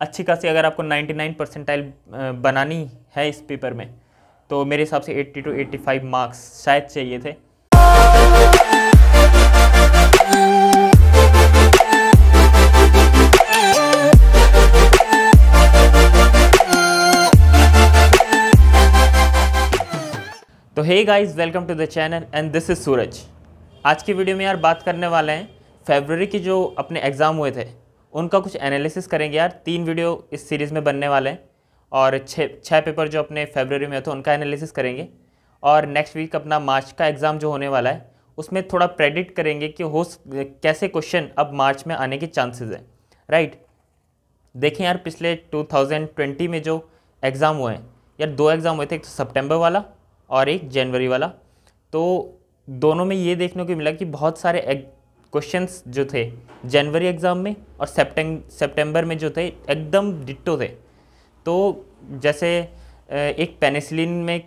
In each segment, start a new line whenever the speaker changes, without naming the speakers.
अच्छी खासी अगर आपको 99 परसेंटाइल बनानी है इस पेपर में, तो मेरे हिसाब से 80 to 85 मार्क्स शायद चाहिए थे। तो hey guys, welcome to the channel and this is Suraj. आज की वीडियो में यार बात करने वाले हैं फरवरी के जो अपने एग्ज़ाम हुए थे उनका कुछ एनालिसिस करेंगे यार। 3 वीडियो इस सीरीज़ में बनने वाले हैं और छः पेपर जो अपने फरवरी में थे उनका एनालिसिस करेंगे। और नेक्स्ट वीक अपना मार्च का एग्ज़ाम जो होने वाला है उसमें थोड़ा प्रेडिक्ट करेंगे कि कैसे क्वेश्चन अब मार्च में आने के चांसेस हैं, राइट। देखें यार, पिछले 2020 में जो एग्ज़ाम हुए हैं यार, 2 एग्ज़ाम हुए थे, एक तो सितंबर वाला और एक जनवरी वाला। तो दोनों में ये देखने को मिला कि बहुत सारे क्वेश्चंस जो थे जनवरी एग्ज़ाम में और सितंबर में जो थे एकदम डिट्टो थे। तो जैसे एक पेनिसिलिन में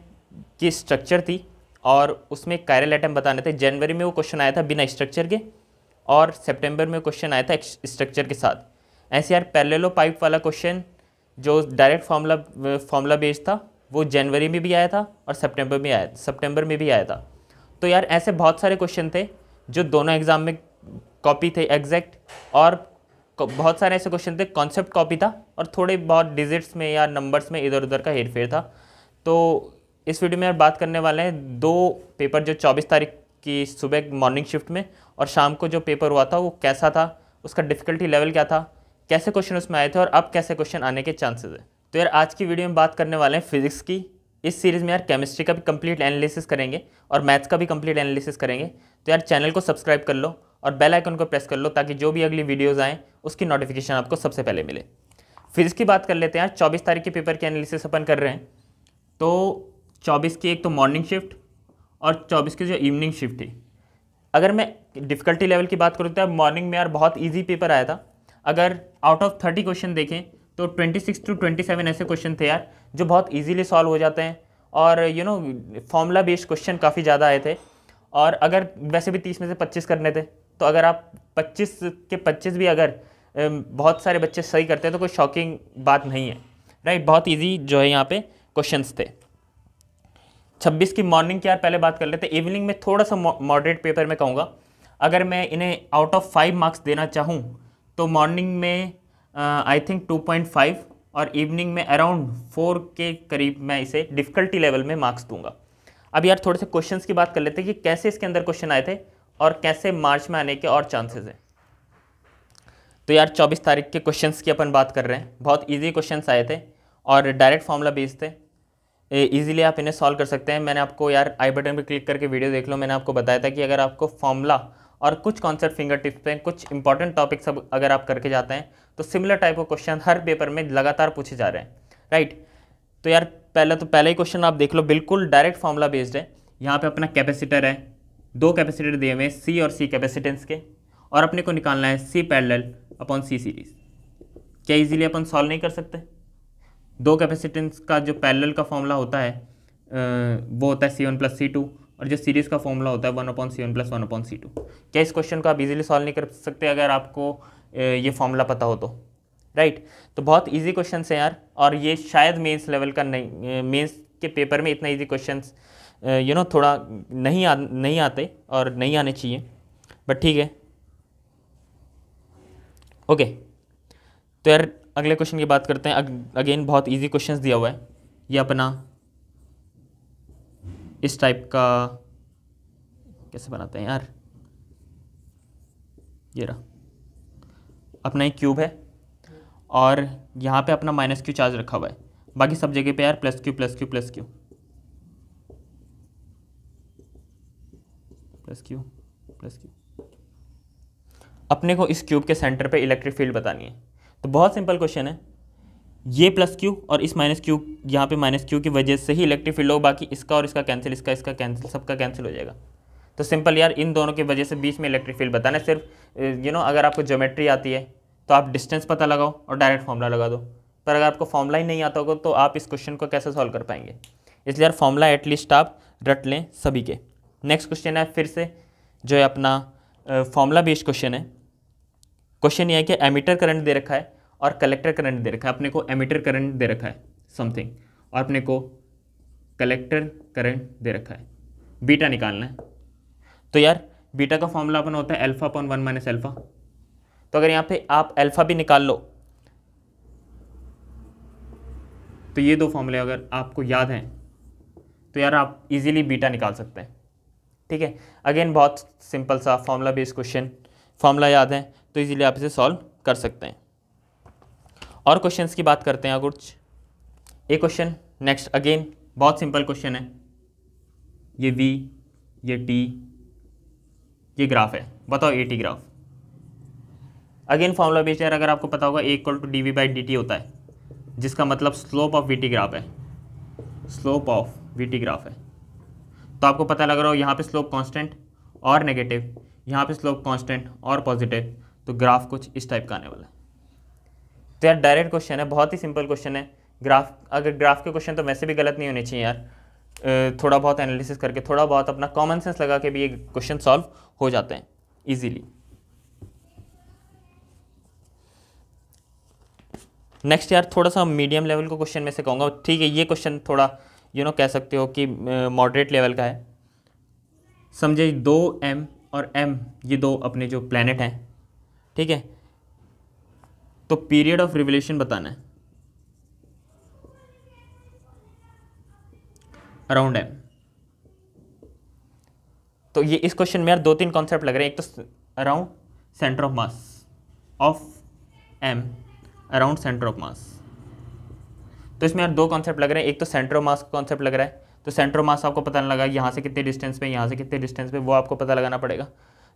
की स्ट्रक्चर थी और उसमें कायरल एटम बताने थे। जनवरी में वो क्वेश्चन आया था बिना स्ट्रक्चर के और सितंबर में क्वेश्चन आया था स्ट्रक्चर के साथ। ऐसे यार पैरेललो पाइप वाला क्वेश्चन जो डायरेक्ट फार्मूला बेस्ड था वो जनवरी में भी आया था और सितंबर में भी आया था। तो यार ऐसे बहुत सारे क्वेश्चन थे जो दोनों एग्ज़ाम में कॉपी थे एग्जैक्ट, और बहुत सारे ऐसे क्वेश्चन थे कॉन्सेप्ट कॉपी था और थोड़े बहुत डिजिट्स में या नंबर्स में इधर उधर का हेरफेर था। तो इस वीडियो में यार बात करने वाले हैं 2 पेपर जो 24 तारीख की सुबह मॉर्निंग शिफ्ट में और शाम को जो पेपर हुआ था वो कैसा था, उसका डिफ़िकल्टी लेवल क्या था, कैसे क्वेश्चन उसमें आए थे और अब कैसे क्वेश्चन आने के चांसेस है। तो यार आज की वीडियो में बात करने वाले हैं फिजिक्स की। इस सीरीज़ में यार केमिस्ट्री का भी कंप्लीट एनालिसिस करेंगे और मैथ्स का भी कंप्लीट एनालिसिस करेंगे। तो यार चैनल को सब्सक्राइब कर लो और बेल आइकन को प्रेस कर लो ताकि जो भी अगली वीडियोज़ आएँ उसकी नोटिफिकेशन आपको सबसे पहले मिले। फिजिक्स की बात कर लेते हैं यार। 24 तारीख के पेपर की एनालिसिस अपन कर रहे हैं। तो 24 की एक तो मॉर्निंग शिफ्ट और 24 की जो इवनिंग शिफ्ट थी। अगर मैं डिफ़िकल्टी लेवल की बात करूँ तो मॉर्निंग में यार बहुत ईजी पेपर आया था। अगर आउट ऑफ 30 क्वेश्चन देखें तो 26 to 27 ऐसे क्वेश्चन थे यार जो बहुत इजीली सॉल्व हो जाते हैं और फॉर्मूला बेस्ड क्वेश्चन काफ़ी ज़्यादा आए थे। और अगर वैसे भी 30 में से 25 करने थे, तो अगर आप 25 के 25 भी अगर बहुत सारे बच्चे सही करते हैं तो कोई शॉकिंग बात नहीं है, राइट। बहुत ईजी जो है यहाँ पे क्वेश्चंस थे। 26 की मॉर्निंग की यार पहले बात कर लेते हैं। इवनिंग में थोड़ा सा मॉडरेट पेपर में कहूँगा। अगर मैं इन्हें आउट ऑफ 5 मार्क्स देना चाहूँ तो मॉर्निंग में आई थिंक 2.5 और इवनिंग में अराउंड 4 के करीब मैं इसे डिफ़िकल्टी लेवल में मार्क्स दूंगा। अब यार थोड़े से क्वेश्चंस की बात कर लेते हैं कि कैसे इसके अंदर क्वेश्चन आए थे और कैसे मार्च में आने के और चांसेस हैं। तो यार 24 तारीख के क्वेश्चंस की अपन बात कर रहे हैं। बहुत ईजी क्वेश्चंस आए थे और डायरेक्ट फार्मूला बेस्ड थे। ईजिली आप इन्हें सॉल्व कर सकते हैं। मैंने आपको यार आई बटन पर क्लिक करके वीडियो देख लो। मैंने आपको बताया था कि अगर आपको फार्मूला और कुछ कॉन्सेप्ट फिंगर टिप्स पे कुछ इंपॉर्टेंट टॉपिक्स अगर आप करके जाते हैं तो similar type of question her paper में लगातार पूछे जा रहे हैं, राइट। तो यार पहला ही क्वेश्चन आप देख लो, बिल्कुल डायरेक्ट फार्मूला बेस्ड है। यहाँ पे अपना कैपेसिटर है, 2 कैपेसिटर दिए हुए हैं सी और सी कैपेसिटेंस के, और अपने को निकालना है सी पैरेलल अपॉन सी सीरीज। क्या इजीली अपन सॉल्व नहीं कर सकते? 2 कैपेसिटेंस का जो पैरेलल का फॉर्मूला होता है वो होता है C1 + C2 और जो सीरीज़ का फॉर्मूला होता है 1/C1 + 1/C2। क्या इस क्वेश्चन को आप इजीली सॉल्व नहीं कर सकते अगर आपको ये फॉर्मूला पता हो तो, राइट। तो बहुत इजी क्वेश्चन है यार, और ये शायद मेंस लेवल का नहीं, मेंस के पेपर में इतना इजी क्वेश्चंस थोड़ा नहीं आते और नहीं आने चाहिए, बट ठीक है, ओके। तो यार अगले क्वेश्चन की बात करते हैं। अगेन बहुत इजी क्वेश्चंस दिया हुआ है। ये अपना इस टाइप का कैसे बनाते हैं यार, ये रहा अपना एक क्यूब है और यहाँ पे अपना -q चार्ज रखा हुआ है। बाकी सब जगह पे यार +q +q +q +q +q। अपने को इस क्यूब के सेंटर पे इलेक्ट्रिक फील्ड बतानी है। तो बहुत सिंपल क्वेश्चन है। ये +q और इस -q, यहाँ पे -q की वजह से ही इलेक्ट्रिक फील्ड होगा। बाकी इसका और इसका कैंसिल, इसका कैंसिल, सबका कैंसिल हो जाएगा। तो सिंपल यार इन दोनों की वजह से बीच में इलेक्ट्रिक फील्ड बताना है। सिर्फ अगर आपको ज्योमेट्री आती है तो आप डिस्टेंस पता लगाओ और डायरेक्ट फॉर्मूला लगा दो। पर अगर आपको फॉर्मूला ही नहीं आता होगा तो आप इस क्वेश्चन को कैसे सॉल्व कर पाएंगे। इसलिए यार फॉर्मूला एटलीस्ट आप रट लें सभी के। नेक्स्ट क्वेश्चन है फिर से जो है अपना फॉर्मूला बेस्ड क्वेश्चन है। क्वेश्चन ये है कि एमीटर करंट दे रखा है और कलेक्टर करंट दे रखा है, अपने को एमिटर करंट दे रखा है समथिंग, और अपने को कलेक्टर करंट दे रखा है, बीटा निकालना है। तो यार बीटा का फॉर्मूला अपन होता है अल्फा अपॉन 1 माइनस अल्फा। तो अगर यहाँ पे आप अल्फा भी निकाल लो तो ये दो फॉर्मूले अगर आपको याद हैं तो यार आप इजीली बीटा निकाल सकते हैं। ठीक है, अगेन बहुत सिंपल सा फॉर्मूला बेस्ड क्वेश्चन, फॉर्मूला याद है तो इजीली आप इसे सॉल्व कर सकते हैं। और क्वेश्चंस की बात करते हैं कुछ। एक क्वेश्चन नेक्स्ट, अगेन बहुत सिंपल क्वेश्चन है। ये v, ये t, ये ग्राफ है, बताओ a t graph. Again formula based यार, अगर आपको पता होगा a equal to d v by d t होता है, जिसका मतलब slope of v t graph है, slope of v t graph है। तो आपको पता लग रहा हो यहाँ पे स्लोप कांस्टेंट और नेगेटिव, यहाँ पे स्लोप कांस्टेंट और पॉजिटिव, तो ग्राफ कुछ इस टाइप का आने वाला है। तो यार डायरेक्ट क्वेश्चन है, बहुत ही सिंपल क्वेश्चन है। ग्राफ, अगर ग्राफ के क्वेश्चन तो वैसे भी गलत नहीं होने चाहिए यार, थोड़ा बहुत एनालिसिस करके, थोड़ा बहुत अपना कॉमन सेंस लगा के भी ये क्वेश्चन सॉल्व हो जाते हैं इजीली। नेक्स्ट यार थोड़ा सा मीडियम लेवल को क्वेश्चन में से कहूँगा, ठीक है ये क्वेश्चन थोड़ा कह सकते हो कि मॉडरेट लेवल का है। समझे 2m और m ये दो अपने जो प्लैनेट हैं, ठीक है, तो पीरियड ऑफ रिवोल्यूशन बताना है अराउंड m। तो ये इस क्वेश्चन में यार दो तीन कॉन्सेप्ट लग रहे हैं। एक तो around centre of mass of m, around centre of mass. तो इसमें यार दो कॉन्सेप्ट लग रहे हैं। एक तो सेंटर ऑफ मास का कॉन्सेप्ट लग रहा है, तो सेंटर ऑफ मास आपको पता नहीं लगा यहाँ से कितने डिस्टेंस पे, यहाँ से कितने डिस्टेंस पे, वो आपको पता लगाना पड़ेगा।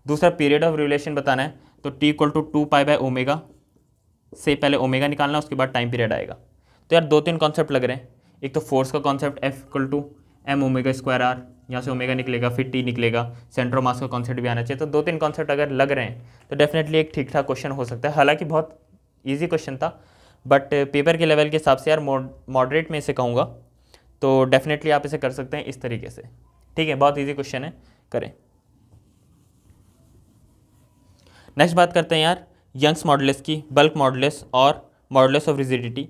दूसरा पीरियड ऑफ रिवोल्यूशन बताना है, तो t इक्वल टू 2π/ω से पहले ओमेगा निकालना, उसके बाद टाइम पीरियड आएगा। तो यार दो तीन कॉन्सेप्ट लग रहे हैं। एक तो फोर्स का concept F equal to m⍵²r, यहाँ से ओमेगा निकलेगा, फिर t निकलेगा, सेंटर ऑफ मास का कॉन्सेप्ट भी आना चाहिए। तो दो तीन कॉन्सेप्ट अगर लग रहे हैं तो डेफिनेटली एक ठीक ठाक क्वेश्चन हो सकता है। हालांकि बहुत ईजी क्वेश्चन था, बट पेपर के लेवल के हिसाब से यार मॉडरेट में इसे कहूँगा, तो डेफिनेटली आप इसे कर सकते हैं इस तरीके से। ठीक है, बहुत ईजी क्वेश्चन है, करें। नेक्स्ट बात करते हैं यार यंग्स मॉडुलस की, बल्क मॉडुलस और modulus of rigidity.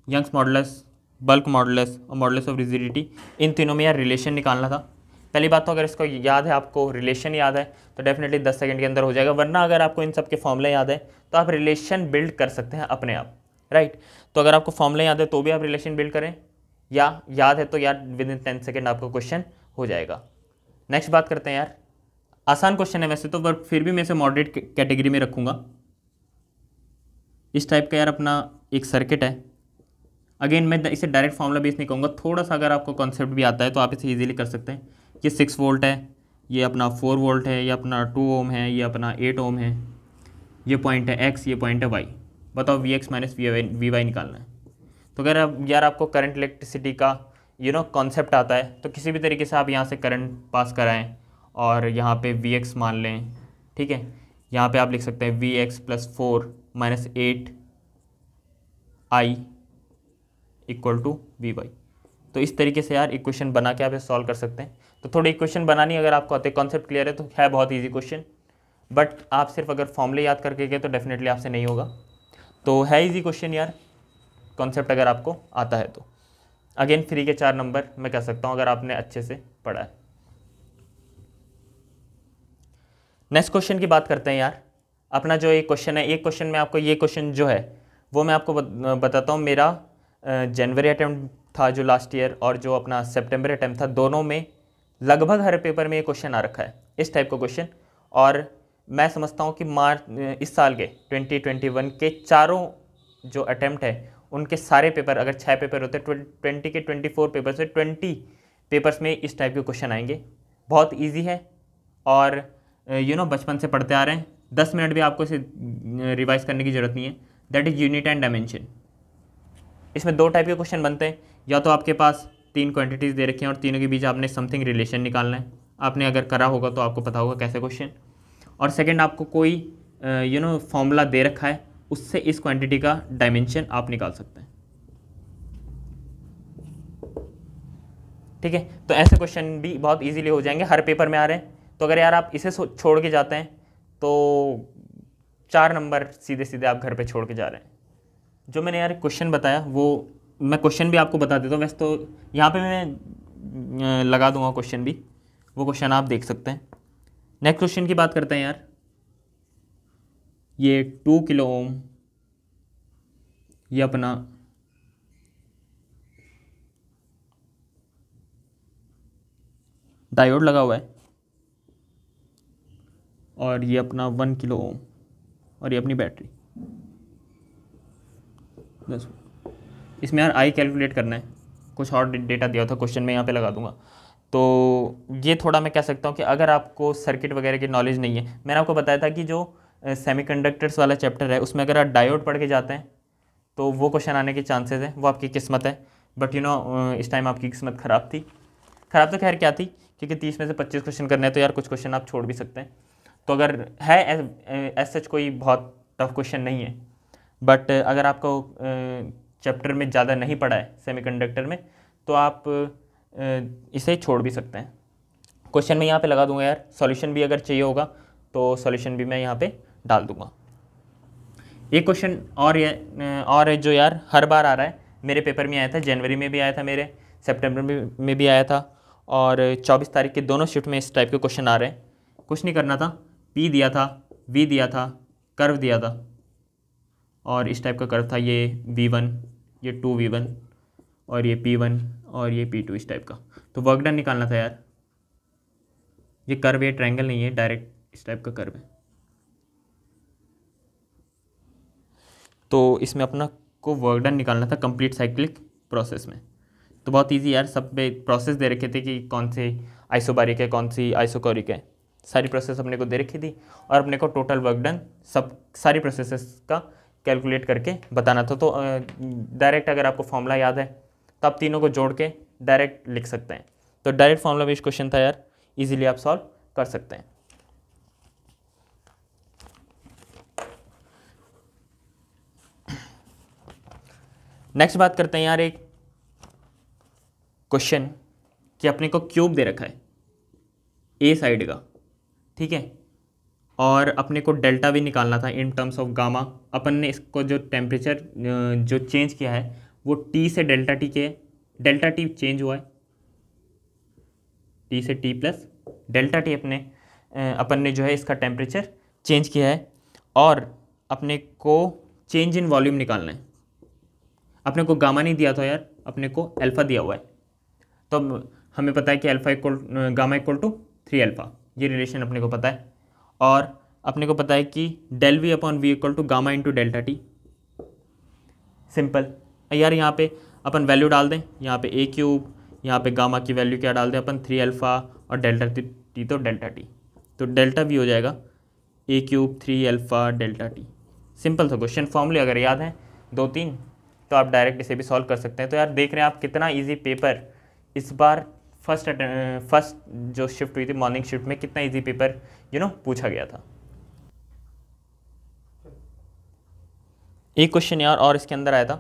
Young's modulus, bulk modulus और मॉडुलस ऑफ रिजिडिटी, इन तीनों में यार रिलेशन निकालना था। पहली बात तो अगर इसको याद है, आपको रिलेशन याद है तो डेफिनेटली 10 सेकंड के अंदर हो जाएगा, वरना अगर आपको इन सब के फॉर्मूले याद है तो आप रिलेशन बिल्ड कर सकते हैं अपने आप, राइट। तो अगर आपको फॉर्मूले याद है तो भी आप रिलेशन बिल्ड करें, या याद है तो यार विद इन 10 सेकेंड आपको क्वेश्चन हो जाएगा। नेक्स्ट बात करते हैं यार, आसान क्वेश्चन है वैसे तो, बट फिर भी मैं इसे मॉडरेट कैटेगरी में रखूँगा। इस टाइप का यार अपना एक सर्किट है। अगेन मैं इसे डायरेक्ट फॉर्मूला बेस नहीं कहूँगा, थोड़ा सा अगर आपको कॉन्सेप्ट भी आता है तो आप इसे इजीली कर सकते हैं। ये 6 वोल्ट है, ये अपना 4 वोल्ट है, ये अपना 2 ओम है, ये अपना 8 ओम है, ये पॉइंट है x, ये पॉइंट है y। बताओ Vx माइनस Vy निकालना है। तो अगर यार आपको करंट इलेक्ट्रिसिटी का कॉन्सेप्ट आता है तो किसी भी तरीके से आप यहाँ से करंट पास कराएं और यहाँ पे Vx मान लें, ठीक है। यहाँ पे आप लिख सकते हैं Vx plus 4 minus 8i equal to Vy। तो इस तरीके से यार इक्वेशन बना के आप इसे सॉल्व कर सकते हैं। तो थोड़ी इक्वेशन बनानी अगर आपको आते, कॉन्सेप्ट क्लियर है तो है बहुत इजी क्वेश्चन, बट आप सिर्फ अगर फॉर्मूले याद करके गए तो डेफिनेटली आपसे नहीं होगा। तो है इजी क्वेश्चन यार, कॉन्सेप्ट अगर आपको आता है तो। अगेन फ्री के 4 नंबर मैं कह सकता हूँ अगर आपने अच्छे से पढ़ा है। नेक्स्ट क्वेश्चन की बात करते हैं यार। अपना जो एक क्वेश्चन है, एक क्वेश्चन में आपको ये क्वेश्चन जो है वो मैं आपको बताता हूँ। मेरा जनवरी अटैम्प्ट था जो लास्ट ईयर, और जो अपना सितंबर अटैम्प्ट था, दोनों में लगभग हर पेपर में ये क्वेश्चन आ रखा है, इस टाइप का क्वेश्चन। और मैं समझता हूँ कि इस साल के 2021 के चारों जो अटैम्प्ट है उनके सारे पेपर, अगर 6 पेपर होते 20 के 24 पेपर से 20 पेपर्स में इस टाइप के क्वेश्चन आएंगे। बहुत ईजी है और बचपन से पढ़ते आ रहे हैं, 10 मिनट भी आपको इसे रिवाइज करने की ज़रूरत नहीं है। That is unit and dimension. इसमें 2 टाइप के क्वेश्चन बनते हैं, या तो आपके पास 3 क्वांटिटीज़ दे रखी हैं और तीनों के बीच आपने समथिंग रिलेशन निकालना है। आपने अगर करा होगा तो आपको पता होगा कैसे क्वेश्चन। और सेकंड, आपको कोई फॉर्मूला दे रखा है, उससे इस क्वांटिटी का डायमेंशन आप निकाल सकते हैं। ठीक है, तो ऐसे क्वेश्चन भी बहुत इजीली हो जाएंगे, हर पेपर में आ रहे हैं। तो अगर यार आप इसे छोड़ के जाते हैं तो 4 नंबर सीधे सीधे आप घर पे छोड़ के जा रहे हैं। जो मैंने यार क्वेश्चन बताया वो मैं क्वेश्चन भी आपको बता देता हूँ। वैसे तो यहाँ पे मैं लगा दूंगा क्वेश्चन भी, वो क्वेश्चन आप देख सकते हैं। नेक्स्ट क्वेश्चन की बात करते हैं यार। ये 2 किलो ओम, ये अपना डायोड लगा हुआ है, और ये अपना 1 किलो ओम, और ये अपनी बैटरी। बस इसमें यार आई कैलकुलेट करना है, कुछ और डेटा दिया था क्वेश्चन में, यहाँ पे लगा दूंगा। तो ये थोड़ा मैं कह सकता हूँ कि अगर आपको सर्किट वगैरह की नॉलेज नहीं है, मैंने आपको बताया था कि जो सेमीकंडक्टर्स वाला चैप्टर है उसमें अगर आप डायोड पढ़ के जाते हैं तो वो क्वेश्चन आने के चांसेस है, वो आपकी किस्मत है। बट इस टाइम आपकी किस्मत ख़राब थी। ख़राब तो खैर क्या थी, क्योंकि 30 में से 25 क्वेश्चन करने हैं, तो यार कुछ क्वेश्चन आप छोड़ भी सकते हैं। तो अगर है एज सच कोई बहुत टफ क्वेश्चन नहीं है, बट अगर आपको चैप्टर में ज़्यादा नहीं पड़ा है सेमीकंडक्टर में, तो आप इसे छोड़ भी सकते हैं। क्वेश्चन मैं यहाँ पे लगा दूंगा यार, सॉल्यूशन भी अगर चाहिए होगा तो सॉल्यूशन भी मैं यहाँ पे डाल दूंगा। एक क्वेश्चन और है जो यार हर बार आ रहा है, मेरे पेपर में आया था, जनवरी में भी आया था, मेरे सितंबर में भी आया था, और 24 तारीख के दोनों शिफ्ट में इस टाइप के क्वेश्चन आ रहे हैं। कुछ नहीं करना था, P दिया था, V दिया था, कर्व दिया था, और इस टाइप का कर्व था, ये V1, ये 2V1, और ये P1 और ये P2 इस टाइप का। तो वर्क डन निकालना था यार। ये कर्व, ये ट्रायंगल नहीं है, डायरेक्ट इस टाइप का कर्व है। तो इसमें अपना को वर्क डन निकालना था कंप्लीट साइक्लिक प्रोसेस में। तो बहुत इजी यार, सब पे प्रोसेस दे रखे थे कि कौन से आइसोबारिक है, कौन सी आइसोकोरिक है, सारी प्रोसेस अपने को दे रखी थी, और अपने को टोटल वर्क डन सब सारी प्रोसेसेस का कैलकुलेट करके बताना था। तो डायरेक्ट अगर आपको फॉर्मूला याद है तो आप तीनों को जोड़ के डायरेक्ट लिख सकते हैं। तो डायरेक्ट फॉर्मूला बेस्ड क्वेश्चन था यार, इजीली आप सॉल्व कर सकते हैं। नेक्स्ट बात करते हैं यार एक क्वेश्चन कि अपने को क्यूब दे रखा है ए साइड का, ठीक है, और अपने को डेल्टा भी निकालना था इन टर्म्स ऑफ गामा। अपन ने इसको जो टेम्परेचर जो चेंज किया है वो टी से डेल्टा टी के, डेल्टा टी चेंज हुआ है, टी से टी प्लस डेल्टा टी अपन ने जो है इसका टेम्परेचर चेंज किया है, और अपने को चेंज इन वॉल्यूम निकालना है। अपने को गामा नहीं दिया था यार, अपने को अल्फ़ा दिया हुआ है। तो हमें पता है कि गामा इक्वल टू 3 अल्फ़ा, ये रिलेशन अपने को पता है, और अपने को पता है कि del V upon V equal to gamma into delta T. Simple यार, यहाँ पे अपन वैल्यू डाल दें, यहाँ पे ए क्यूब, यहाँ पे गामा की वैल्यू क्या डाल दें अपन 3 अल्फ़ा, और डेल्टा टी तो डेल्टा टी, तो डेल्टा वी हो जाएगा a cube 3 alpha delta T. Simple सा क्वेश्चन, फॉर्मूले अगर याद हैं 2-3 तो आप डायरेक्ट इसे भी सॉल्व कर सकते हैं। तो यार देख रहे हैं आप कितना ईजी पेपर इस बार फर्स्ट जो शिफ्ट हुई थी मॉर्निंग शिफ्ट में, कितना इजी पेपर पूछा गया था। एक क्वेश्चन यार और इसके अंदर आया था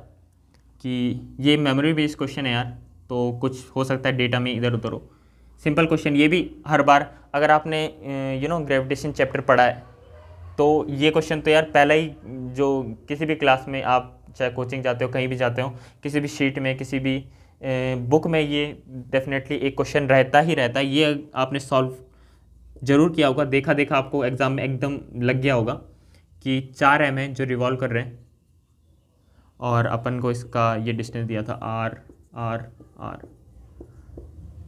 कि ये मेमोरी बेस्ड क्वेश्चन है यार, तो कुछ हो सकता है डेटा में इधर उधर हो। सिंपल क्वेश्चन, ये भी हर बार अगर आपने ग्रेविटेशन चैप्टर पढ़ा है तो ये क्वेश्चन तो यार पहला ही, जो किसी भी क्लास में आप चाहे कोचिंग जाते हो, कहीं भी जाते हो, किसी भी शीट में, किसी भी बुक में, ये डेफिनेटली एक क्वेश्चन रहता ही रहता है। ये आपने सॉल्व जरूर किया होगा, देखा देखा आपको एग्जाम में एकदम लग गया होगा कि 4 एम है जो रिवॉल्व कर रहे हैं, और अपन को इसका ये डिस्टेंस दिया था आर आर आर,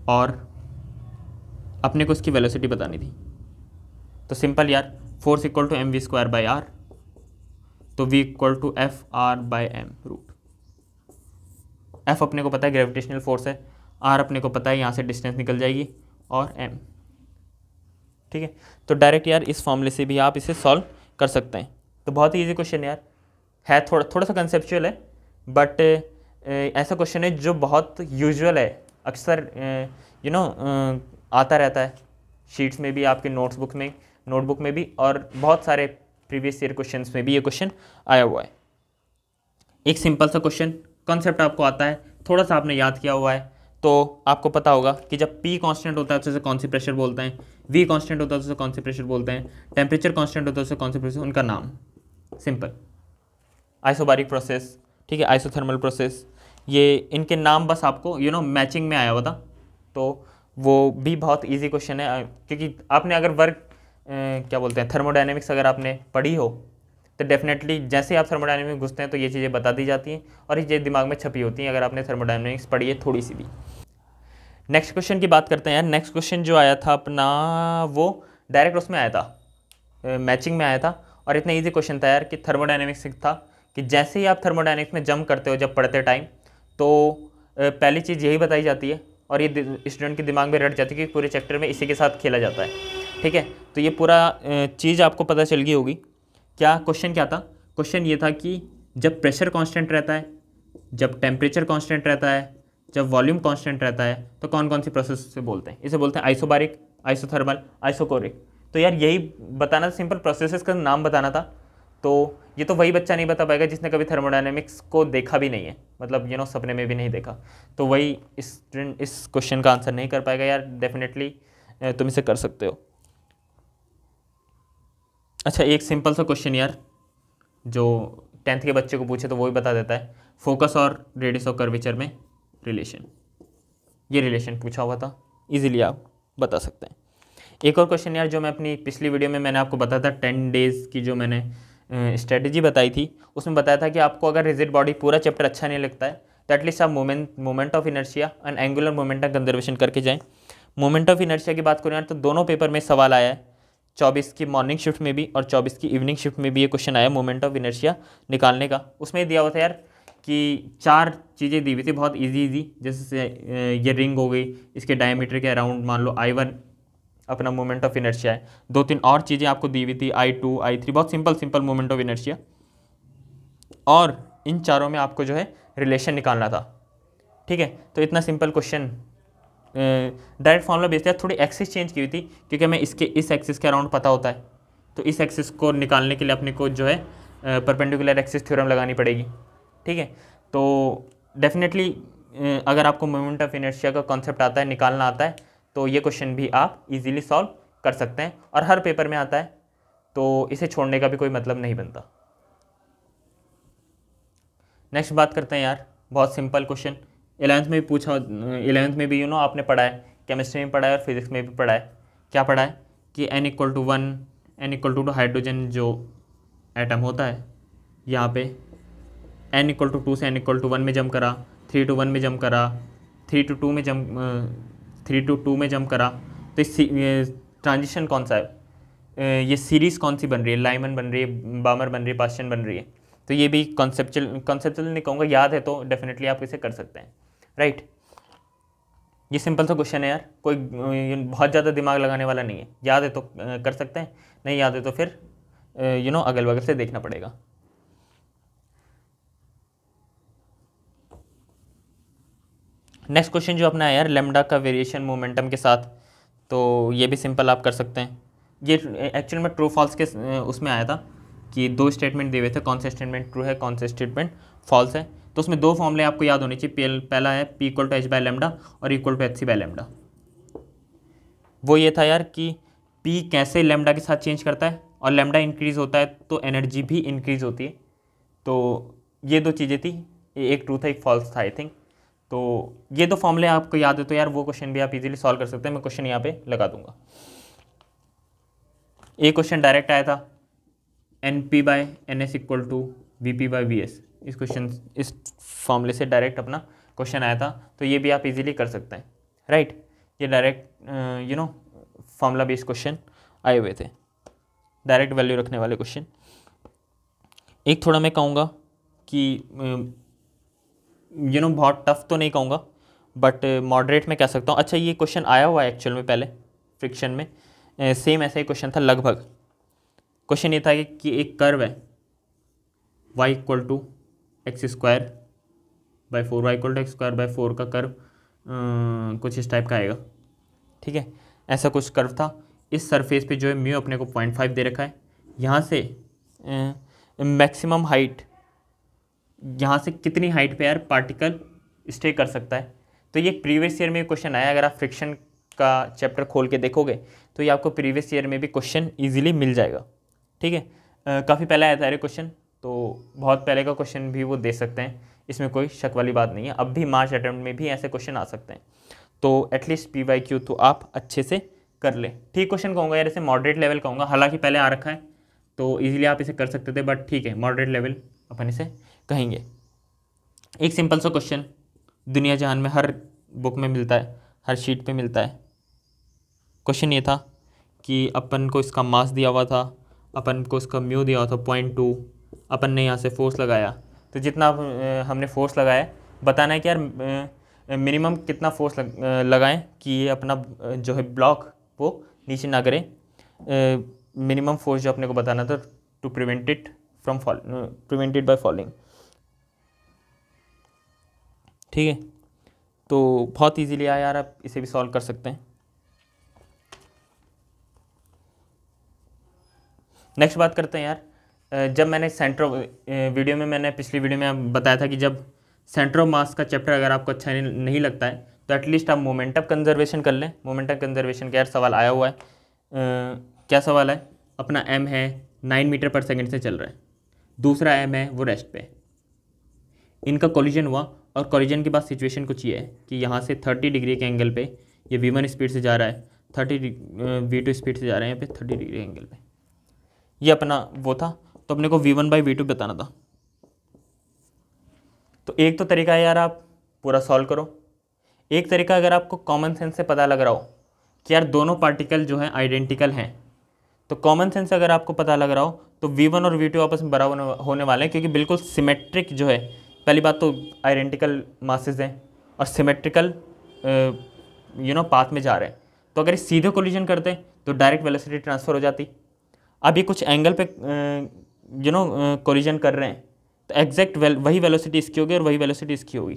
और अपने को इसकी वेलोसिटी बतानी थी। तो सिंपल यार, force equal to M V square by R, तो v equal to F R by M root. F अपने को पता है ग्रेविटेशनल फोर्स है, आर अपने को पता है यहाँ से डिस्टेंस निकल जाएगी, और एम, ठीक है। तो डायरेक्ट यार इस फॉर्मूले से भी आप इसे सॉल्व कर सकते हैं। तो बहुत ही ईजी क्वेश्चन यार है, थोड़ा सा कंसेप्चुअल है, बट ऐसा क्वेश्चन है जो बहुत यूजुअल है, अक्सर आता रहता है शीट्स में भी, आपके नोटबुक में भी, और बहुत सारे प्रीवियस ईयर क्वेश्चंस में भी ये क्वेश्चन आया हुआ है। एक सिंपल सा क्वेश्चन, कॉन्सेप्ट आपको आता है, थोड़ा सा आपने याद किया हुआ है, तो आपको पता होगा कि जब P कांस्टेंट होता है तो उसे कौन सी प्रेशर बोलते हैं, V कांस्टेंट होता है तो उसे कौन सी प्रेशर बोलते हैं, टेम्परेचर कांस्टेंट होता है तो उसे कौन सी प्रेशर, उनका नाम। सिंपल आइसोबारिक प्रोसेस, ठीक है, आइसोथर्मल प्रोसेस, ये इनके नाम बस आपको मैचिंग में आया हुआ था, तो वो भी बहुत इजी क्वेश्चन है, क्योंकि आपने अगर वर्क क्या बोलते हैं थर्मोडायनेमिक्स अगर आपने पढ़ी हो तो डेफिनेटली जैसे ही आप थर्मोडायनेमिक्स में घुसते हैं तो ये चीज़ें बता दी जाती हैं और ये चीज़ें दिमाग में छपी होती हैं अगर आपने थर्मोडायनेमिक्स पढ़ी है थोड़ी सी भी। नेक्स्ट क्वेश्चन की बात करते हैं यार। नेक्स्ट क्वेश्चन जो आया था अपना वो डायरेक्ट उसमें आया था, मैचिंग में आया था, और इतना इजी क्वेश्चन था यार कि थर्मोडायनेमिक्स था कि जैसे ही आप थर्मोडायनेमिक्स में जंप करते हो जब पढ़ते टाइम, तो पहली चीज़ यही बताई जाती है और ये स्टूडेंट के दिमाग में रट जाती है कि पूरे चैप्टर में इसी के साथ खेला जाता है। ठीक है, तो ये पूरा चीज़ आपको पता चल गई होगी। क्या क्वेश्चन क्या था? क्वेश्चन ये था कि जब प्रेशर कांस्टेंट रहता है, जब टेम्परेचर कांस्टेंट रहता है, जब वॉल्यूम कांस्टेंट रहता है, तो कौन कौन सी प्रोसेस से बोलते हैं? इसे बोलते हैं आइसोबारिक, आइसोथर्मल, आइसोकोरिक। तो यार यही बताना था, सिंपल प्रोसेसेस का नाम बताना था। तो ये तो वही बच्चा नहीं बता पाएगा जिसने कभी थर्मोडायनेमिक्स को देखा भी नहीं है, मतलब सपने में भी नहीं देखा, तो वही स्टूडेंट इस क्वेश्चन का आंसर नहीं कर पाएगा यार। डेफिनेटली तुम इसे कर सकते हो। अच्छा, एक सिंपल सा क्वेश्चन यार जो 10th के बच्चे को पूछे तो वो भी बता देता है, फोकस और रेडियस ऑफ कर्वेचर में रिलेशन, ये रिलेशन पूछा हुआ था, इजीली आप बता सकते हैं। एक और क्वेश्चन यार जो मैं अपनी पिछली वीडियो में मैंने आपको बताया था, 10 डेज़ की जो मैंने स्ट्रेटजी बताई थी, उसमें बताया था कि आपको अगर रिजिड बॉडी पूरा चैप्टर अच्छा नहीं लगता है तो एटलीस्ट आप moment of inertia and angular momentum conservation करके जाएं। मोमेंट ऑफ इनर्शिया की बात करें यार तो दोनों पेपर में सवाल आया है, 24 की मॉर्निंग शिफ्ट में भी और 24 की इवनिंग शिफ्ट में भी ये क्वेश्चन आया मोमेंट ऑफ इनर्शिया निकालने का। उसमें दिया हुआ था यार कि 4 चीज़ें दी हुई थी बहुत इजी, जैसे ये रिंग हो गई, इसके डायमीटर के अराउंड मान लो I1 अपना मोमेंट ऑफ इनर्शिया है, 2-3 और चीज़ें आपको दी हुई थी I2 I3, बहुत सिंपल मोमेंट ऑफ इनर्शिया, और इन चारों में आपको जो है रिलेशन निकालना था। ठीक है, तो इतना simple question, direct formula based है, थोड़ी एक्सिस चेंज की हुई थी क्योंकि हमें इस एक्सिस के अराउंड पता होता है, तो इस एक्सिस को निकालने के लिए अपने को जो है परपेंडिकुलर एक्सिस थ्योरम लगानी पड़ेगी। ठीक है, तो डेफिनेटली अगर आपको मोमेंट ऑफ इनर्शिया का कॉन्सेप्ट आता है, निकालना आता है, तो ये क्वेश्चन भी आप इजीली सॉल्व कर सकते हैं और हर पेपर में आता है, तो इसे छोड़ने का भी कोई मतलब नहीं बनता। नेक्स्ट बात करते हैं यार, बहुत सिंपल क्वेश्चन, 11th में भी पूछा, 11th में भी आपने पढ़ा है, केमिस्ट्री में पढ़ा है और फिजिक्स में भी पढ़ा है। क्या पढ़ा है कि n=1, n=2 हाइड्रोजन जो एटम होता है, यहाँ पे n=2 से n=1 में जंप करा, 3 to 1 में जंप करा, 3 to 2 में जंप करा, तो इस ट्रांजिशन कौन सा है, ये सीरीज़ कौन सी बन रही है, लाइमन बन रही है, बामर बन रही है, पास्चन बन रही है। तो ये भी कॉन्सेप्चुअल नहीं कहूँगा, याद है तो डेफिनेटली आप इसे कर सकते हैं, राइट। ये सिंपल सा क्वेश्चन है यार, कोई बहुत ज़्यादा दिमाग लगाने वाला नहीं है, याद है तो कर सकते हैं, नहीं याद है तो फिर अगल बगल से देखना पड़ेगा। नेक्स्ट क्वेश्चन जो अपना है यार, लैम्डा का वेरिएशन मोमेंटम के साथ, तो ये भी सिंपल आप कर सकते हैं। ये एक्चुअल में ट्रू फॉल्स के उसमें आया था कि 2 स्टेटमेंट दिए हुए थे, कौन सा स्टेटमेंट ट्रू है, कौन सा स्टेटमेंट फॉल्स है, तो उसमें 2 फॉर्मूले आपको याद होने चाहिए। पहला है P=h/λ और equal/hc/λ। वो ये था यार कि P कैसे लैम्डा के साथ चेंज करता है और लैम्डा इंक्रीज़ होता है तो एनर्जी भी इंक्रीज़ होती है। तो ये 2 चीज़ें थी, एक ट्रू था एक फॉल्स था आई थिंक। तो ये 2 फॉर्मूले आपको याद है तो यार वो क्वेश्चन भी आप इजीली सॉल्व कर सकते हैं, मैं क्वेश्चन यहाँ पे लगा दूंगा। एक क्वेश्चन डायरेक्ट आया था Np/Ns = Vp/Vs, इस फॉर्मूले से डायरेक्ट अपना क्वेश्चन आया था, तो ये भी आप इजीली कर सकते हैं, राइट। ये डायरेक्ट फॉर्मूला बेस्ड क्वेश्चन आए हुए थे, डायरेक्ट वैल्यू रखने वाले क्वेश्चन। एक थोड़ा मैं कहूँगा कि बहुत टफ तो नहीं कहूँगा बट मॉडरेट में कह सकता हूँ। अच्छा, ये क्वेश्चन आया हुआ है एक्चुअल में पहले फ्रिक्शन में, सेम ऐसा ही क्वेश्चन था लगभग। क्वेश्चन ये था कि एक कर्व है y=x² बाई 4, y=x² बाई 4 का कर्व कुछ इस टाइप का आएगा, ठीक है, ऐसा कुछ कर्व था। इस सरफेस पे जो है म्यू अपने को 0.5 दे रखा है, यहाँ से मैक्सिमम हाइट, यहाँ से कितनी हाइट पे यार पार्टिकल स्टे कर सकता है। तो ये प्रीवियस ईयर में क्वेश्चन आया, अगर आप फ्रिक्शन का चैप्टर खोल के देखोगे तो ये आपको प्रीवियस ईयर में भी क्वेश्चन इजीली मिल जाएगा, ठीक है। काफ़ी पहले आया था ये क्वेश्चन, तो बहुत पहले का क्वेश्चन भी वो दे सकते हैं, इसमें कोई शक वाली बात नहीं है। अब भी मार्च अटेम्प्ट में भी ऐसे क्वेश्चन आ सकते हैं, तो एटलीस्ट PYQ तो आप अच्छे से कर ले। ठीक क्वेश्चन कहूँगा यार, इसे मॉडरेट लेवल कहूँगा, हालांकि पहले आ रखा है तो इजीली आप इसे कर सकते थे, बट ठीक है मॉडरेट लेवल अपन इसे कहेंगे। एक सिंपल सा क्वेश्चन दुनिया जहान में हर बुक में मिलता है, हर शीट पे मिलता है। क्वेश्चन ये था कि अपन को इसका मास दिया हुआ था, अपन को इसका म्यू दिया हुआ था 0.2, अपन ने यहाँ से फोर्स लगाया, तो जितना हमने फोर्स लगाया बताना है कि यार मिनिमम कितना फोर्स लगाएं कि ये अपना जो है ब्लॉक वो नीचे ना करे। मिनिमम फोर्स जो अपने को बताना था to prevent it from prevented by falling. ठीक है, तो बहुत इजीली आया यार, आप इसे भी सॉल्व कर सकते हैं। नेक्स्ट बात करते हैं यार, जब मैंने सेंटर वीडियो में मैंने पिछली वीडियो में बताया था कि जब सेंटर ऑफ मास का चैप्टर अगर आपको अच्छा नहीं लगता है तो एटलीस्ट आप मोमेंटम कंजर्वेशन कर लें। मोमेंटम कंजर्वेशन का यार सवाल आया हुआ है, क्या सवाल है, अपना m है 9 मीटर पर सेकंड से चल रहा है, दूसरा m है वो रेस्ट पे, इनका कोलिजन हुआ और कोलिजन के बाद सिचुएशन कुछ ये है कि यहाँ से 30 डिग्री के एंगल पे ये v1 स्पीड से जा रहा है, 30 v2 स्पीड से जा रहा है यहाँ पे 30 डिग्री एंगल पे, ये अपना वो था। तो अपने को v1/v2 बताना था। तो एक तो तरीका है यार आप पूरा सॉल्व करो, एक तरीका अगर आपको कॉमन सेंस से पता लग रहा हो कि यार दोनों पार्टिकल जो हैं आइडेंटिकल हैं, तो कॉमन सेंस अगर आपको पता लग रहा हो तो v1 और v2 आपस में बराबर होने वाले हैं, क्योंकि बिल्कुल सिमेट्रिक जो है, पहली बात तो आइडेंटिकल मासेस हैं और सिमेट्रिकल पाथ में जा रहे हैं। तो अगर इस सीधे कोलिजन करते तो डायरेक्ट वेलोसिटी ट्रांसफ़र हो जाती। अब ये कुछ एंगल पे कोलिजन कर रहे हैं तो एग्जैक्ट वही वेलोसिटी इसकी होगी और वही वेलोसिटी इसकी होगी।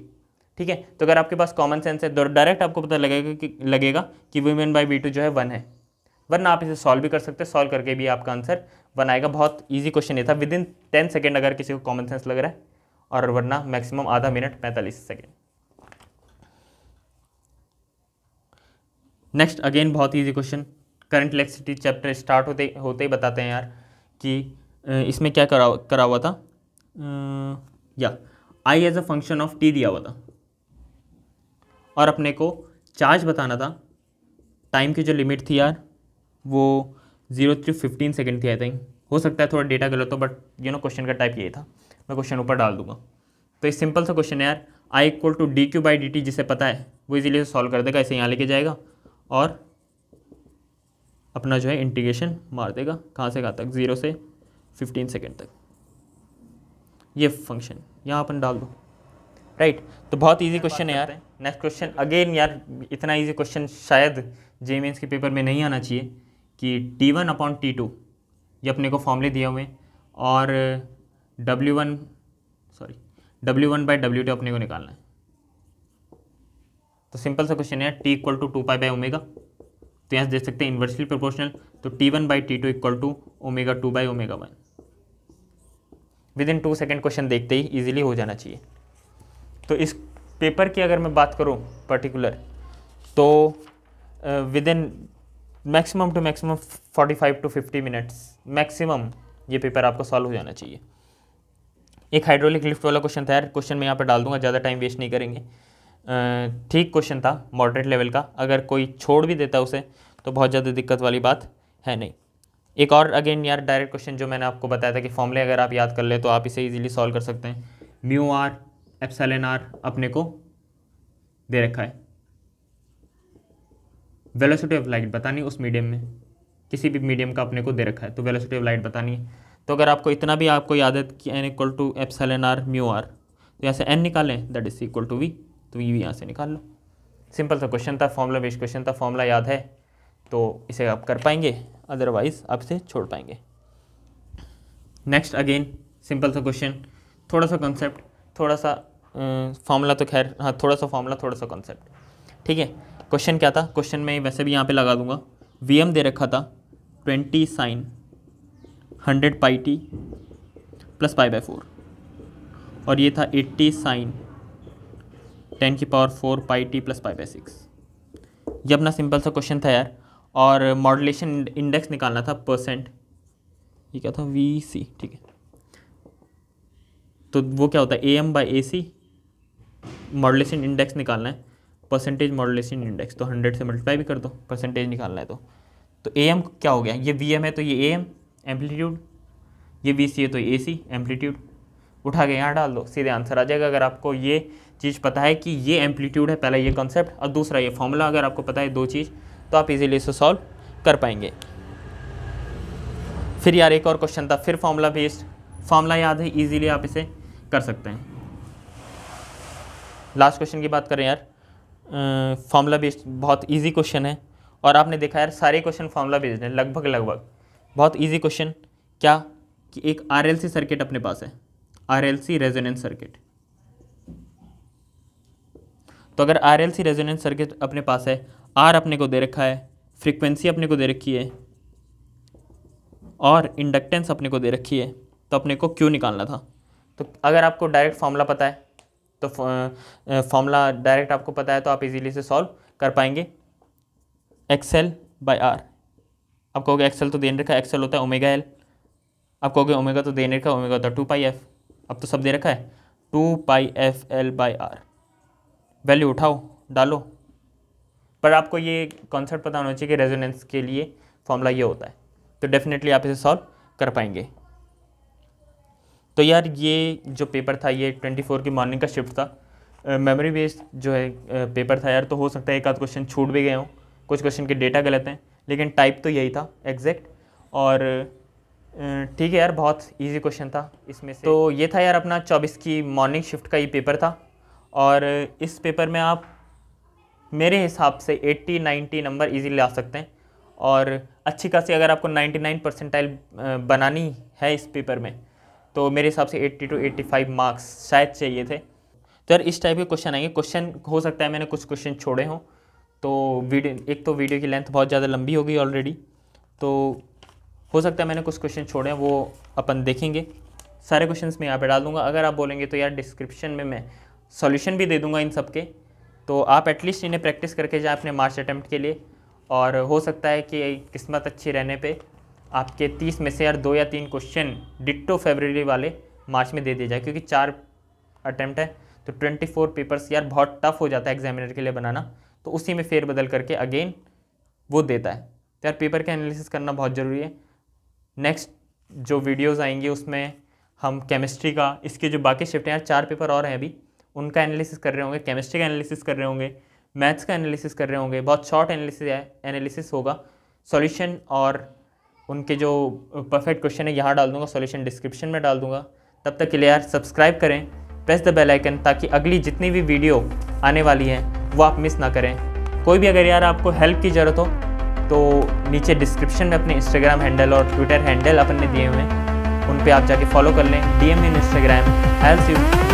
ठीक है, तो अगर आपके पास कॉमन सेंस है तो डायरेक्ट आपको पता लगेगा कि v1/v2 जो है 1 है, वरना आप इसे सॉल्व भी कर सकते हैं, सॉल्व करके भी आपका आंसर 1 आएगा। बहुत ईजी क्वेश्चन ये था, विदिन 10 सेकेंड अगर किसी को कॉमन सेंस लग रहा है, और वरना मैक्सिमम आधा मिनट 45 सेकेंड। नेक्स्ट अगेन बहुत easy question, current electricity chapter start होते ही बताते हैं यार कि इसमें क्या करा हुआ था, या I as a function of t दिया हुआ था और अपने को चार्ज बताना था। टाइम की जो लिमिट थी यार वो 0 to 15 सेकेंड थी आई थिंक, हो सकता है थोड़ा डेटा गलत हो, बट क्वेश्चन का टाइप यही था, मैं क्वेश्चन ऊपर डाल दूंगा। तो ये सिंपल सा क्वेश्चन है यार, I = dq/dt जिसे पता है वो इजीली सॉल्व कर देगा, इसे यहाँ लेके जाएगा और अपना जो है इंटीग्रेशन मार देगा, कहाँ से कहाँ तक, 0 से 15 सेकेंड तक, ये फंक्शन यहाँ अपन डाल दो, राइट। तो बहुत इजी क्वेश्चन है यार। नेक्स्ट क्वेश्चन अगेन यार, इतना इजी क्वेश्चन शायद जे मेंस के पेपर में नहीं आना चाहिए कि T1/T2 ये अपने को फॉर्मूले दिए हुए और W1/W2 अपने को निकालना है। तो सिंपल सा क्वेश्चन है, T = 2π/ω, तो यहाँ से देख सकते हैं इन्वर्सली प्रोपोर्शनल, तो T1/T2 = ω2/ω1। विदिन 2 सेकेंड क्वेश्चन देखते ही इजीली हो जाना चाहिए। तो इस पेपर की अगर मैं बात करूँ पर्टिकुलर, तो within maximum to maximum 45 to 50 minutes maximum ये पेपर आपको सॉल्व हो जाना चाहिए। एक हाइड्रोलिक लिफ्ट वाला क्वेश्चन था यार, क्वेश्चन मैं यहाँ पे डाल दूंगा, ज़्यादा टाइम वेस्ट नहीं करेंगे। ठीक क्वेश्चन था, मॉडरेट लेवल का, अगर कोई छोड़ भी देता उसे तो बहुत ज़्यादा दिक्कत वाली बात है नहीं। एक और अगेन यार डायरेक्ट क्वेश्चन जो मैंने आपको बताया था कि फॉर्मूले अगर आप याद कर ले तो आप इसे इजीली सॉल्व कर सकते हैं। μr ε अपने को दे रखा है, वेलोसिटी ऑफ लाइट बतानी उस मीडियम में, किसी भी मीडियम का अपने को दे रखा है, तो वेलोसिटी ऑफ लाइट बतानी है। तो अगर आपको इतना भी आपको याद है कि n = ε μr, तो यहाँ से n निकालें दैट इज = v, तो v यहाँ से निकाल लो। सिंपल सा क्वेश्चन था, फॉर्मूला बेस्ड क्वेश्चन था, फॉर्मूला याद है तो इसे आप कर पाएंगे, अदरवाइज आप इसे छोड़ पाएंगे। नेक्स्ट अगेन सिंपल सा क्वेश्चन, थोड़ा सा कॉन्सेप्ट, थोड़ा सा फॉर्मूला, तो खैर हाँ थोड़ा सा फॉर्मूला थोड़ा सा कॉन्सेप्ट। ठीक है, क्वेश्चन क्या था, क्वेश्चन में वैसे भी यहाँ पे लगा दूंगा, Vm दे रखा था 20 sin 100 πt + π/4 और ये था 80 sin 10⁴ πt + π/6। ये अपना सिंपल सा क्वेश्चन था यार, और मॉड्यूलेशन इंडेक्स निकालना था परसेंट, ये क्या था Vc, ठीक है, तो वो क्या होता है, AM/AC मॉड्यूलेशन इंडेक्स निकालना है, परसेंटेज मॉड्यूलेशन इंडेक्स, तो 100 से मल्टीप्लाई भी कर दो, परसेंटेज निकालना है तो AM क्या हो गया, ये VM है तो ये AM एम्पलीट्यूड, ये VC है तो ये AC एम्पलीट्यूड, उठा के यहाँ डाल दो, सीधे आंसर आ जाएगा। अगर आपको ये चीज़ पता है कि ये एम्पलीट्यूड है, पहला ये कॉन्सेप्ट और दूसरा ये फॉर्मूला, अगर आपको पता है दो चीज़, तो आप इजीली इसे सॉल्व कर पाएंगे। फिर यार एक और क्वेश्चन था, फिर फॉर्मूला बेस्ड, फॉर्मूला याद है, इजीली आप इसे कर सकते हैं। लास्ट क्वेश्चन की बात करें यार, फॉर्मूला बेस्ड बहुत इजी क्वेश्चन है, और आपने देखा यार सारे क्वेश्चन फॉर्मूला बेस्ड हैं लगभग। बहुत इजी क्वेश्चन, क्या कि एक RLC सर्किट अपने पास है, RLC रेजोनेंस सर्किट। तो अगर RLC रेजोनेंस सर्किट अपने पास है, R अपने को दे रखा है, फ्रीक्वेंसी अपने को दे रखी है, और इंडक्टेंस अपने को दे रखी है, तो अपने को Q निकालना था। तो अगर आपको डायरेक्ट फॉर्मूला पता है, तो फॉर्मूला डायरेक्ट आपको पता है, तो आप इजीली से सॉल्व कर पाएंगे। XL/R, आप कहोगे XL तो दे रखा है, XL होता है ω/L, आप कहोगे ओमेगा तो दे रखा है, ओमेगा होता है 2πf, अब तो सब दे रखा है 2πfL/R, वैल्यू उठाओ डालो। पर आपको ये कॉन्सेप्ट पता होना चाहिए कि रेजोनेंस के लिए फॉर्मूला ये होता है, तो डेफिनेटली आप इसे सॉल्व कर पाएंगे। तो यार ये जो पेपर था ये 24 की मॉर्निंग का शिफ्ट था, मेमोरी बेस्ड जो है पेपर था यार, तो हो सकता है एक आध क्वेश्चन छूट भी गए हों, कुछ क्वेश्चन के डेटा गलत हैं, लेकिन टाइप तो यही था एग्जैक्ट, और ठीक है यार बहुत इजी क्वेश्चन था इसमें से। तो ये था यार अपना 24 की मॉर्निंग शिफ्ट का ये पेपर था, और इस पेपर में आप मेरे हिसाब से 80-90 नंबर इजीली ला सकते हैं, और अच्छी खासी अगर आपको 99 परसेंटाइल बनानी है इस पेपर में, तो मेरे हिसाब से 80 to 85 मार्क्स शायद चाहिए थे। तो यार इस टाइप के क्वेश्चन आएंगे, क्वेश्चन हो सकता है मैंने कुछ क्वेश्चन छोड़े हों, तो एक तो वीडियो की लेंथ बहुत ज़्यादा लंबी हो गई ऑलरेडी, तो हो सकता है मैंने कुछ क्वेश्चन छोड़े हैं, वो अपन देखेंगे। सारे क्वेश्चंस मैं यहाँ पे डाल दूंगा, अगर आप बोलेंगे तो यार डिस्क्रिप्शन में मैं सॉल्यूशन भी दे दूंगा इन सब के, तो आप एटलीस्ट इन्हें प्रैक्टिस करके जाए अपने मार्च अटैम्प्ट के लिए, और हो सकता है कि किस्मत अच्छी रहने पे आपके 30 में से यार 2 या 3 क्वेश्चन डिट्टो फरवरी वाले मार्च में दे दिए जाए, क्योंकि 4 अटैम्प्ट है तो 24 पेपर्स यार बहुत टफ हो जाता है एग्जामिनर के लिए बनाना, तो उसी में फेरबदल करके अगेन वो देता है। तो यार पेपर का एनालिसिस करना बहुत ज़रूरी है। नेक्स्ट जो वीडियोस आएंगी उसमें हम केमिस्ट्री का, इसके जो बाकी शिफ्ट हैं यार 4 पेपर और हैं अभी, उनका एनालिसिस कर रहे होंगे, केमिस्ट्री का एनालिसिस कर रहे होंगे, मैथ्स का एनालिसिस कर रहे होंगे, बहुत शॉर्ट एनालिसिस होगा, सॉल्यूशन और उनके जो परफेक्ट क्वेश्चन है यहाँ डाल दूंगा, सॉल्यूशन डिस्क्रिप्शन में डाल दूंगा। तब तक के लिए यार सब्सक्राइब करें, प्रेस द बेल आइकन, ताकि अगली जितनी भी वीडियो आने वाली हैं वो आप मिस ना करें। कोई भी अगर यार आपको हेल्प की ज़रूरत हो तो नीचे डिस्क्रिप्शन में अपने इंस्टाग्राम हैंडल और ट्विटर हैंडल अपन ने दिए हुए हैं, उन पे आप जाके फॉलो कर लें, DM in Instagram. I will see you